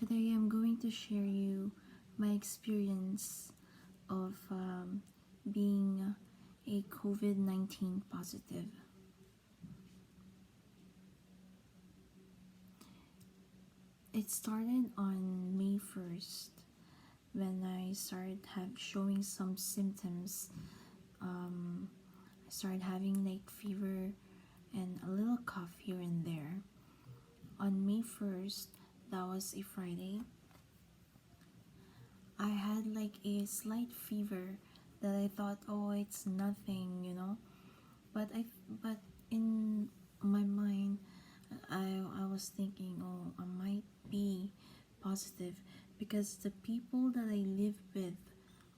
Today I'm going to share you my experience of being a COVID-19 positive. It started on May 1st when I started showing some symptoms. I started having like fever and a little cough here and there. On May 1st, that was a Friday, I had like a slight fever that I thought, oh, it's nothing. But in my mind, I was thinking, oh, I might be positive because the people that I live with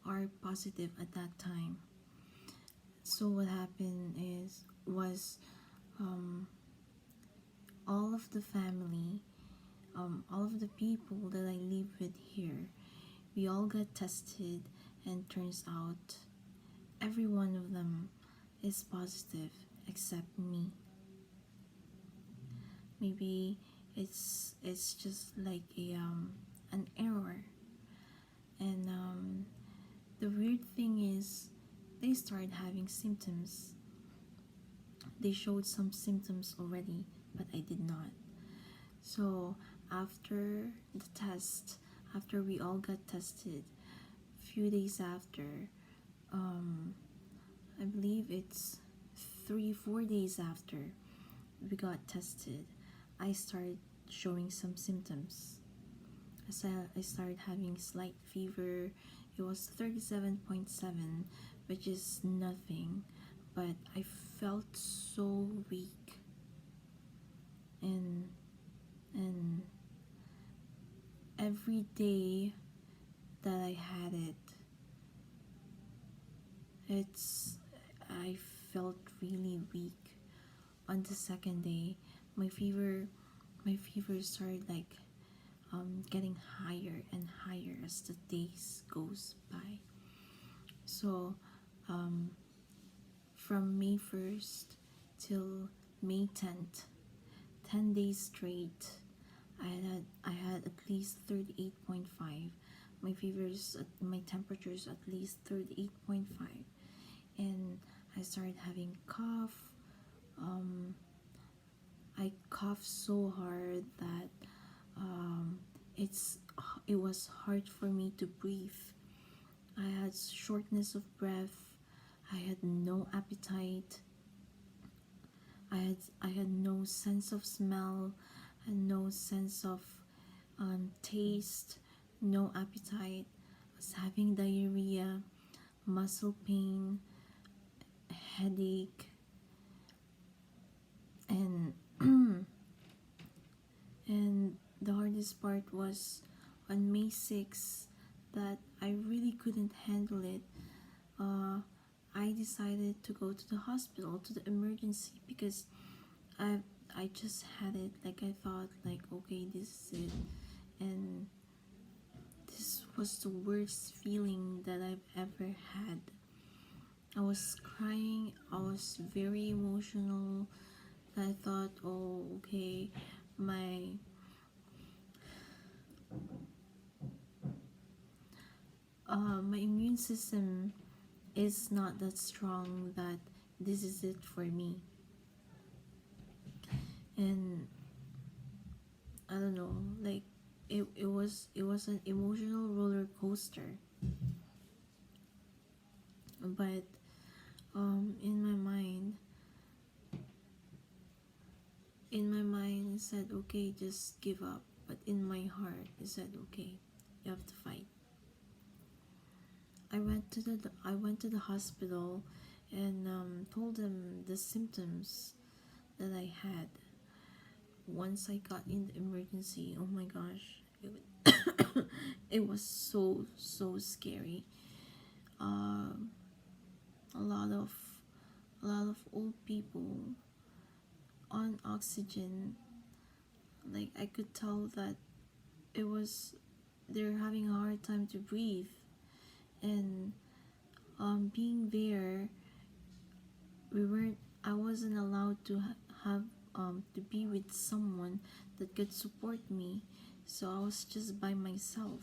are positive at that time. So what happened was um, all of the family, all of the people that I live with here, we all got tested, and turns out every one of them is positive except me. Maybe it's just like an error. And the weird thing is, they started having symptoms. They showed some symptoms already, but I did not. So after the test, after we all got tested, few days after, I believe it's 3-4 days after we got tested, I started showing some symptoms. I started having slight fever. It was 37.7, which is nothing, but I felt so weak, and and every day that I had it's I felt really weak. On the second day, my fever started like getting higher and higher as the days goes by. So from May 1st till May 10th, 10 days straight, I had at least 38.5. My temperature's at least 38.5, and I started having cough. I coughed so hard that it was hard for me to breathe. I had shortness of breath. I had no appetite. I had no sense of smell and no sense of taste, no appetite. I was having diarrhea, muscle pain, headache, and and the hardest part was on May 6th that I really couldn't handle it. I decided to go to the hospital, to the emergency, because I I just had it. Like, I thought like, okay, this is it. And this was the worst feeling that I've ever had. I was crying. I was very emotional. I thought, oh, okay, my my immune system is not that strong, that this is it for me. And I don't know, like, it was an emotional roller coaster. But in my mind, it said, okay, just give up. But in my heart, it said, okay, you have to fight. I went to the hospital and told them the symptoms that I had. Once I got in the emergency, oh my gosh, it was so scary. Um, a lot of old people on oxygen. Like, I could tell that they're having a hard time to breathe. And being there, I wasn't allowed to have to be with someone that could support me, So I was just by myself.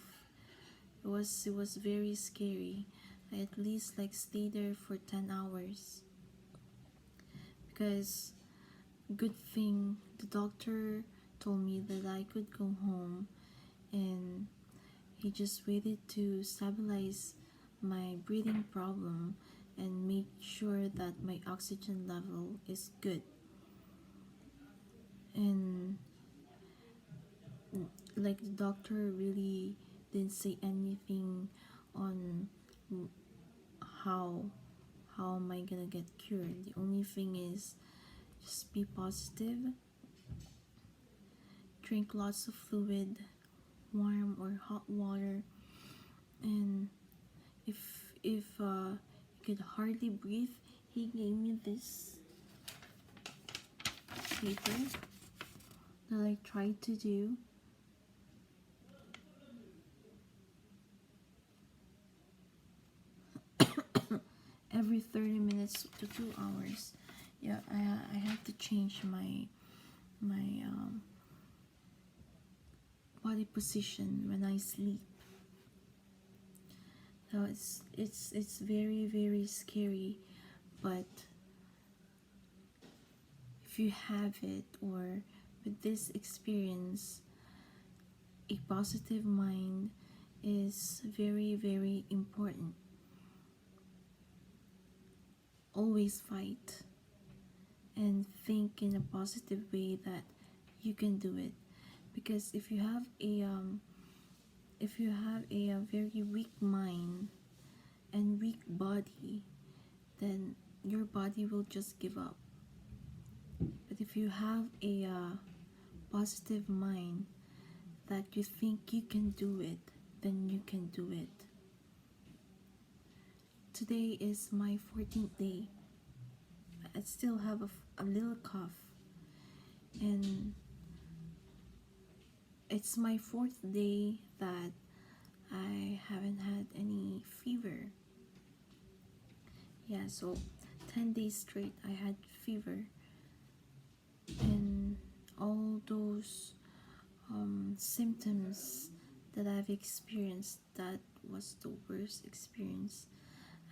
It was very scary. I at least like stayed there for 10 hours because good thing the doctor told me that I could go home, and he just waited to stabilize my breathing problem and make sure that my oxygen level is good. And like the doctor really didn't say anything on how how am I gonna get cured. The only thing is just be positive, drink lots of fluid, warm or hot water, and if you could hardly breathe, he gave me this paper that I tried to do every 30 minutes to 2 hours. Yeah, I have to change my body position when I sleep. So it's very very scary, but if you have it, or with this experience, a positive mind is very very important. Always fight and think in a positive way that you can do it, because if you have a very weak mind and weak body, then your body will just give up. But if you have a positive mind that you think you can do it, then you can do it. Today is my 14th day. I still have a little cough, and it's my 4th day that I haven't had any fever. Yeah, so 10 days straight I had fever, and all those symptoms that I've experienced, that was the worst experience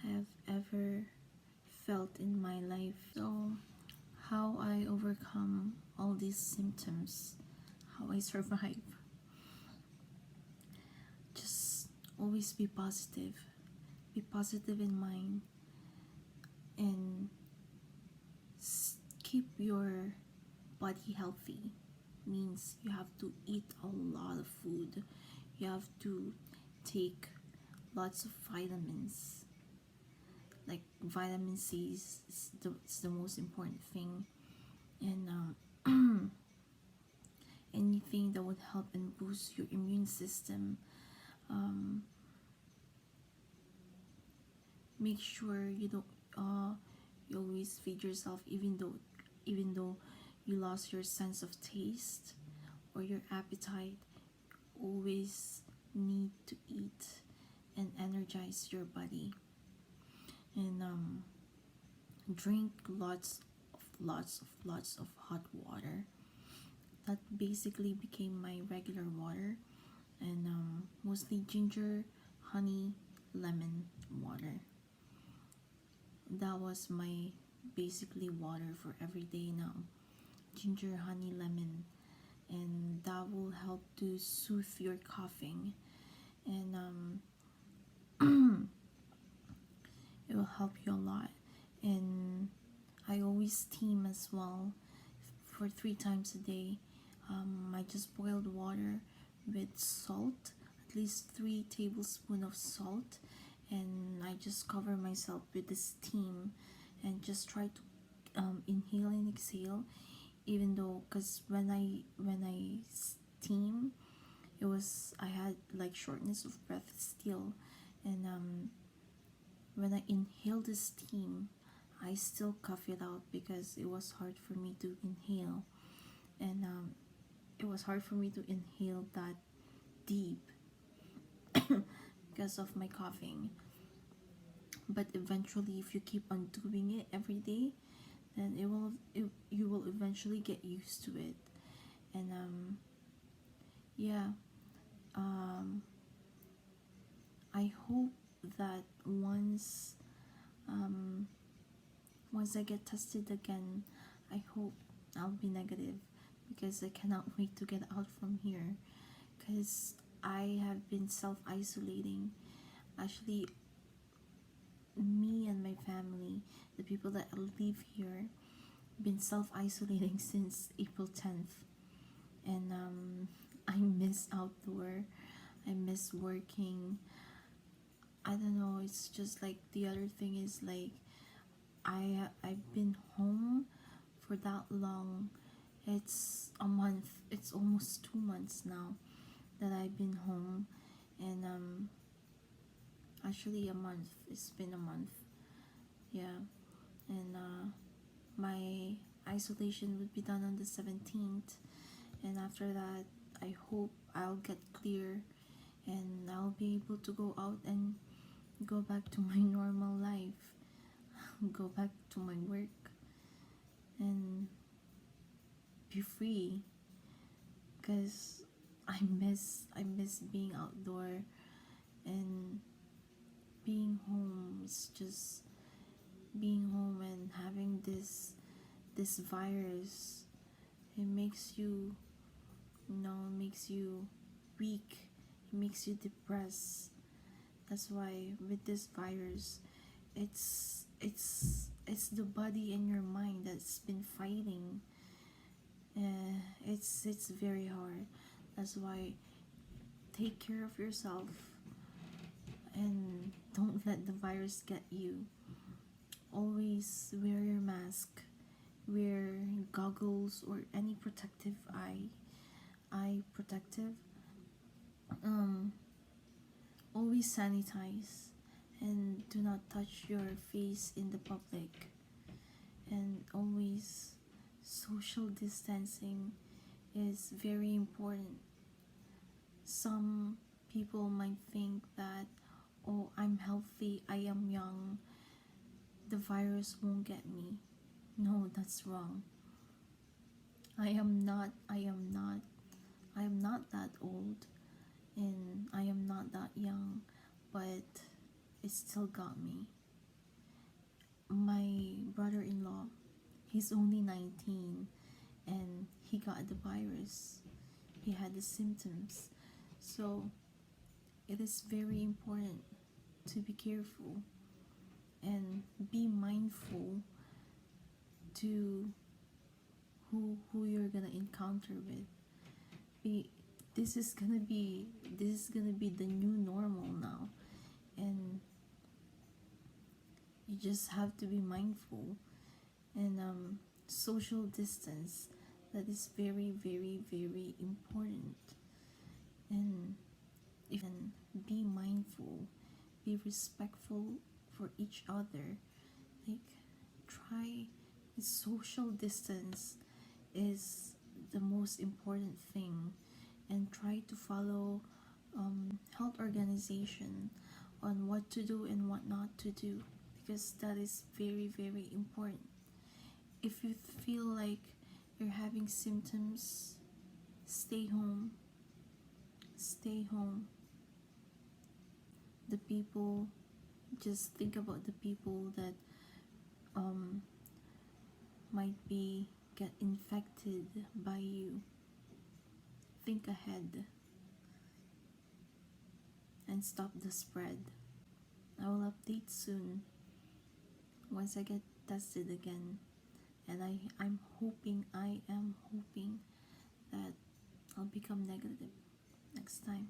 I have ever felt in my life. So how I overcome all these symptoms, how I survive, just always be positive in mind, and keep your body healthy. Means you have to eat a lot of food, you have to take lots of vitamins. Like vitamin C is the most important thing, and anything that would help and boost your immune system. um, Make sure you always feed yourself, even though you lost your sense of taste or your appetite. Always need to eat and energize your body, and drink lots of hot water. That basically became my regular water, and mostly ginger, honey, lemon water. That was my basically water for every day now. Ginger, honey, lemon, and that will help to soothe your coughing, and it will help you a lot. And I always steam as well for 3 times a day. I just boiled water with salt, at least 3 tablespoons of salt, and I just cover myself with the steam and just try to inhale and exhale. Even though, because when I steam, I had like shortness of breath still, and when I inhale the steam, I still cough it out because it was hard for me to inhale, and it was hard for me to inhale that deep because of my coughing. But eventually, if you keep on doing it every day, then you will eventually get used to it, and yeah, um, I hope that um, once I get tested again, I hope I'll be negative, because I cannot wait to get out from here. Because I have been self-isolating. Actually, me and my family, the people that live here, been self-isolating since April 10th. And I miss outdoor. I miss working. I don't know, it's just like the other thing is like I've been home for that long. It's a month. It's almost 2 months now that I've been home, and actually a month. It's been a month. Yeah, and my isolation would be done on the 17th, and after that, I hope I'll get clear and I'll be able to go out and go back to my normal life, go back to my work, and be free. Because I miss being outdoor, and being home is just being home and having this virus. It makes you, makes you weak. It makes you depressed. That's why with this virus, it's the body and your mind that's been fighting. It's very hard. That's why take care of yourself and don't let the virus get you. Always wear your mask, wear goggles or any protective eye protective. Um, Always sanitize and do not touch your face in the public, and always social distancing is very important. Some people might think that, oh, I'm healthy, I am young, the virus won't get me. No, that's wrong. I am not that old, and I am not that young, but it still got me. My brother-in-law, he's only 19, and he got the virus. He had the symptoms. So it is very important to be careful and be mindful to who you're gonna encounter with. Be this is gonna be the new normal now, and you just have to be mindful and social distance. That is very, very, very important. And if and be mindful, be respectful for each other. Like, try, social distance is the most important thing, and try to follow health organization on what to do and what not to do, because that is very, very important. If you feel like you're having symptoms, stay home. Stay home. The people, just think about the people that um, might be get infected by you. Think ahead and stop the spread. I will update soon once I get tested again, and I am hoping that I'll become negative next time.